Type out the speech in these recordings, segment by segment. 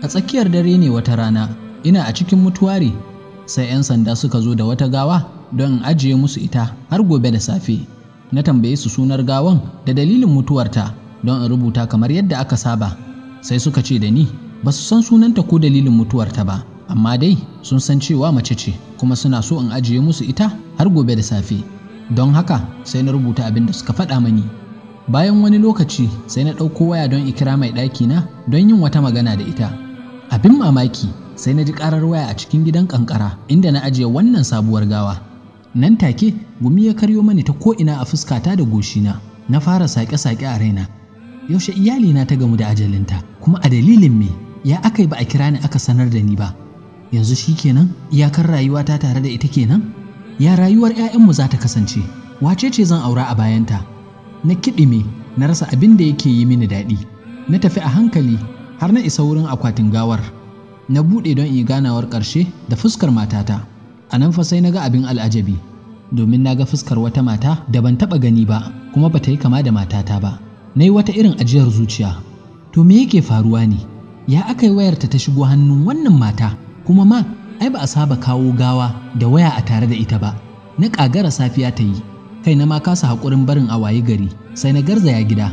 A tsakiyar dare ne wata rana, ina a cikin mutuwari, sai 'yan sanda suka zo da wata gawa don in ajiye musu ita har gobe da safe. Na tambaye su sunar gawan da dalilin mutuwarta don in rubuta kamar yadda aka saba. Sai suka ce da ni ba su san sunanta ko dalilin mutuwarta ba, amma dai sun san cewa mace ce kuma suna so in ajiye musu ita har gobe da safe. Don haka sai na rubuta abin da suka faɗa mani. Bayan wani lokaci sai na ɗauko waya don ikira mai ɗakina don yin wata magana da ita. Abin mamaki sai na ji ƙarar waya a cikin gidan ƙanƙara inda na ajiye wannan sabuwar gawa. Nan take gumi ya karyo mani ta ko'ina a fuskata da goshina. Na fara saƙe-saƙe a raina. Yaushe iyalina ta gamu da ajalinta, kuma a dalilin me ya aka yi ba a kira ni aka sanar da ni ba. Yanzu shi kenan iyakar rayuwata tare da ita kenan? Ya rayuwar 'ya'yanmu za ta kasance? Wace ce zan aura a bayanta? Na kiɗime, na rasa abin da yake yi mini daɗi. Na tafi a hankali har na isa wurin akwatin gawar. Na buɗe don in ganawar ƙarshe da fuskar matata. A nan fa sai na ga abin al'ajabi, domin na ga fuskar wata mata da ban taɓa gani ba, kuma ba ta yi kama da matata ba. Na yi wata irin ajiyar zuciya. To me yake faruwa ne? Ya aka yi wayarta ta shigo hannun wannan mata? Kuma ma, ai ba a saba kawo gawa da waya a tare da ita ba. Na ƙagara safiya ta yi, kai na ma kasa haƙurin barin a wayi gari, sai na garzaya gida.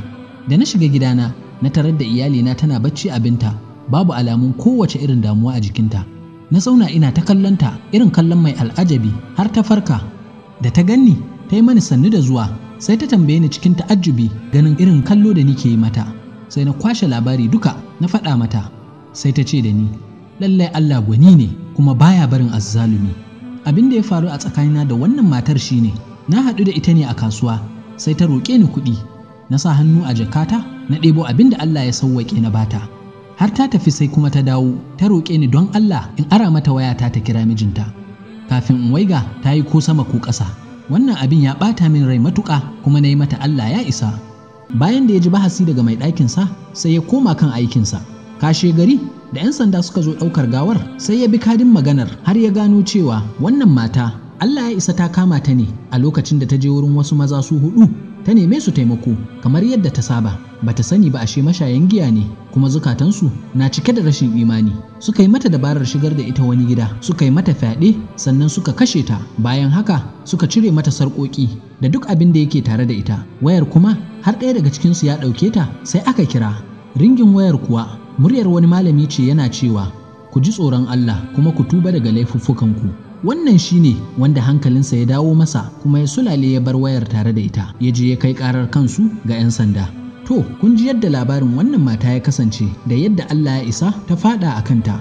Da na shiga gidana, na tarar da iyalina tana bacci abinta, babu alamun kowace irin damuwa a jikinta. Na zauna ina ta kallonta irin kallon mai al'ajabi har ta farka. Da ta ganni, ta yi mani sannu da zuwa, sai ta tambaye ni cikin ta'ajjubi ganin irin kallo da nike yi mata. Sai na kwashe labari duka na faɗa mata. Sai ta ce da ni, lallai Allah gwani ne kuma baya barin azzalumi. Abin da ya faru a tsakanina da wannan matar shine, na haɗu da ita ne a kasuwa, sai ta roƙe ni kuɗi. Na sa hannu a jakata, na ɗebo abin da Allah ya sauwaƙe na bata. Har ta tafi sai kuma ta dawo, ta roƙe ni don Allah in ara mata wayata ta kira mijinta. Kafin in waiga ta yi ko sama ko ƙasa. Wannan abin ya ɓata min rai matuƙa, kuma na yi mata Allah ya isa. Bayan da ya ji bahasi daga mai ɗakinsa, sai ya koma kan aikinsa. Kashe gari da 'yan sanda suka zo ɗaukar gawar, sai ya bi kadin maganar har ya gano cewa wannan mata Allah ya isa ta kama ta ne a lokacin da ta je wurin wasu maza su 4 ta neme su taimako kamar yadda ta saba. Bata sani ba ashe mashayan giya ne, kuma zukatansu na cike da rashin imani. Suka yi mata dabarar shigar da ita wani gida, suka yi mata fyaɗe, sannan suka kashe ta. Bayan haka suka cire mata sarƙoƙi da duk abin da yake tare da ita. Wayar kuma har ɗaya daga cikinsu ya ɗauke ta, sai aka kira. Ringin wayar kuwa muryar wani malami ce yana cewa, ku ji tsoron Allah kuma ku tuba daga laifuffukanku. Wannan shine wanda hankalinsa ya dawo masa, kuma ya sulale ya bar wayar tare da ita, ya je ya kai karar kansu ga 'yan sanda. To, kun ji yadda labarin wannan mata ya kasance da yadda Allah ya isa ta fada a kanta.